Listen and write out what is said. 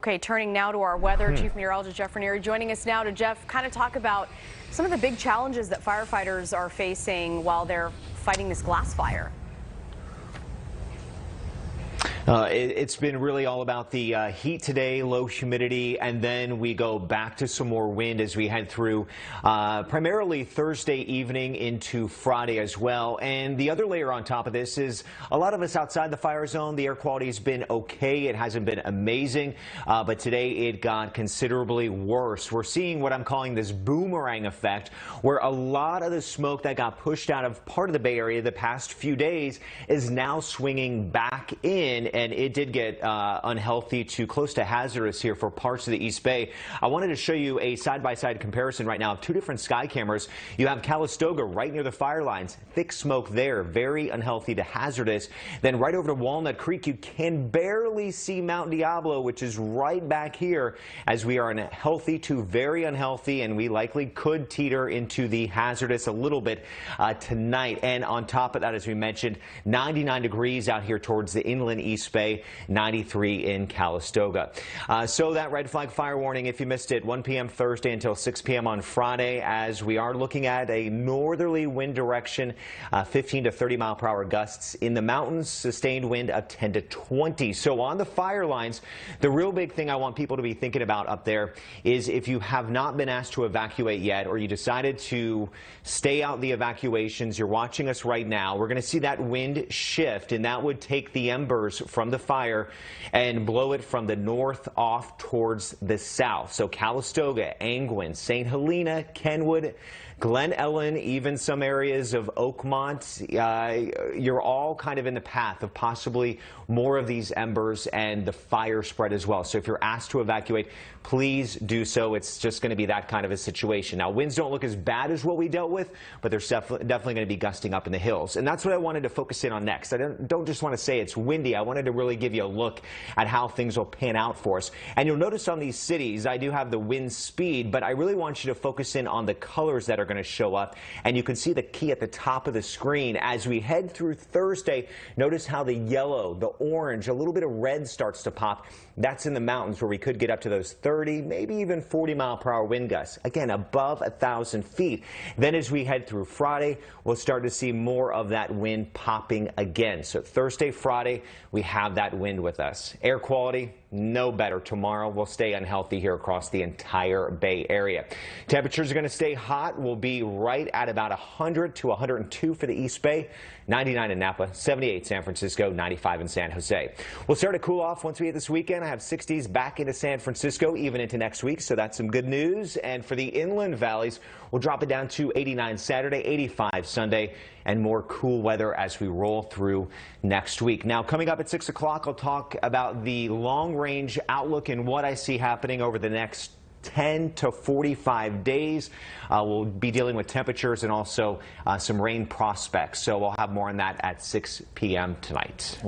Okay, turning now to our weather, Chief Meteorologist Jeff Ranieri joining us now to, Jeff, kind of talk about some of the big challenges that firefighters are facing while they're fighting this glass fire. It's been really all about the heat today, low humidity, and then we go back to some more wind as we head through primarily Thursday evening into Friday as well. And the other layer on top of this is a lot of us outside the fire zone. The air quality has been okay. It hasn't been amazing, but today it got considerably worse. We're seeing what I'm calling this boomerang effect, where a lot of the smoke that got pushed out of part of the Bay Area the past few days is now swinging back in. And it did get unhealthy to close to hazardous here for parts of the East Bay. I wanted to show you a side-by-side comparison right now of two different sky cameras. You have Calistoga right near the fire lines. Thick smoke there, very unhealthy to hazardous. Then right over to Walnut Creek, you can barely see Mount Diablo, which is right back here, as we are in healthy to very unhealthy, and we likely could teeter into the hazardous a little bit tonight. And on top of that, as we mentioned, 99 degrees out here towards the inland East Bay, 93 in Calistoga. So that red flag fire warning, if you missed it, 1 p.m. Thursday until 6 p.m. on Friday, as we are looking at a northerly wind direction, 15 to 30 mile per hour gusts in the mountains, sustained wind of 10 to 20. So on the fire lines, the real big thing I want people to be thinking about up there is if you have not been asked to evacuate yet, or you decided to stay out the evacuations, you're watching us right now, we're going to see that wind shift, and that would take the embers from the fire and blow it from the north off towards the south. So Calistoga, Angwin, St. Helena, Kenwood, Glen Ellen, even some areas of Oakmont, you're all kind of in the path of possibly more of these embers and the fire spread as well. So if you're asked to evacuate, please do so. It's just going to be that kind of a situation. Now, winds don't look as bad as what we dealt with, but there's definitely going to be gusting up in the hills. And that's what I wanted to focus in on next. I don't just want to say it's windy. I wanted to really give you a look at how things will pan out for us. And you'll notice on these cities, I do have the wind speed, but I really want you to focus in on the colors that are going to show up. And you can see the key at the top of the screen. As we head through Thursday, notice how the yellow, the orange, a little bit of red starts to pop. That's in the mountains where we could get up to those 30, maybe even 40 mile per hour wind gusts. Again, above 1,000 feet. Then as we head through Friday, we'll start to see more of that wind popping again. So Thursday, Friday, we have that wind with us. Air quality, no better. Tomorrow will stay unhealthy here across the entire Bay Area. Temperatures are going to stay hot. We'll be right at about 100 to 102 for the East Bay, 99 in Napa, 78 San Francisco, 95 in San Jose. We'll start to cool off once we hit this weekend. I have 60s back into San Francisco, even into next week, so that's some good news. And for the inland valleys, we'll drop it down to 89 Saturday, 85 Sunday, and more cool weather as we roll through next week. Now, coming up at 6 o'clock, I'll talk about the long-range outlook and what I see happening over the next 10 to 45 days. We'll be dealing with temperatures and also some rain prospects. So we'll have more on that at 6 p.m. tonight.